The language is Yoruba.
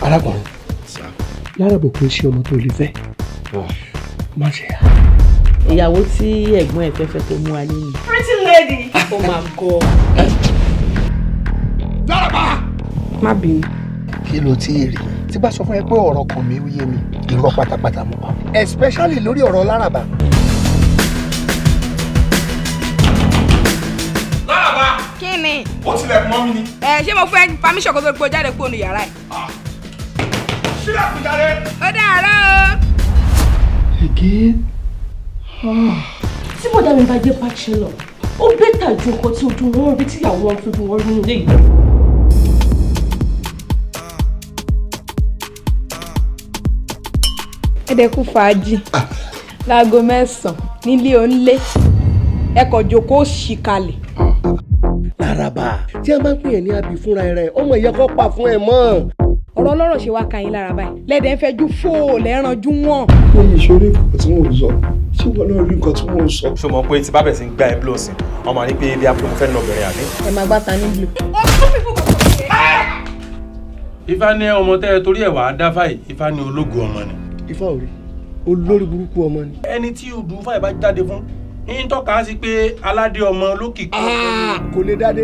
arákùnrin láràbò kò ṣe ọmọ tó lè fẹ́ má ṣe yá. ìyàwó tí ẹ̀gbọ́n ẹ̀ fẹ́fẹ́ tó mú alẹ́ ni. Pretty lady. ó máa gọ. láràbà. má bínú. kí ló tí ì rí tí bá sọ fún ẹ pé ọ̀rọ̀ kan mi yé mi irọ́ pátápátá mọ́ wa especially lórí ọ̀rọ̀ láràbà. Láràbà. Kí ni? Ó tilẹ̀kùn mọ́ mi ni. Ṣé mo fẹ́ permission kó tó gbó jáde kúrò ní yàrá ẹ̀? Sílẹ̀kùn jáde. Ó dàárọ̀ o. Again? Tí bọ̀dá mi bá jẹ́ bachelor, ó bẹ́tà ju nǹkan tí ojú wọn rí tí ìyàwó wọn fojú wọn rí nínú ilé yìí. Ẹ̀dẹ̀kú fàájì láago 9 nílé onílé ẹ̀kọ́ jókòó ṣì kalẹ̀. Láràbà tí a máa ń pè é ní abì fúnra rẹ̀ ọmọ ìyá kan pa fún ẹ mọ́. Ọ̀rọ̀ ọlọ́rọ̀ ṣe wá ka yín lára báyìí lẹ́dẹ̀ẹ́ ń fẹ́jú fóò lẹ́ranjú wọn. ó lè ṣorí nǹkan tí wọ́n sọ ṣé wọn náà rí nǹkan tí wọ́n sọ. ṣó mọ̀ pé tí bá bẹ̀ sí ń gbá ẹ blóòsì ọmọ ní pé bí a fẹ́ nà obìnrin àbí. Ẹ máa gbá ta ní blue. Ifá ní ọmọ tẹ́ ẹ torí ẹ̀ wá dáfà yìí Ifá ní ológun ọmọ ni. Ifá ò rí olórí burúkú ọmọ ni. ẹni tí odù fàyè bá jáde fún ń tọ́ka sí pé aládé ọmọ lókìkí. kò lè dádé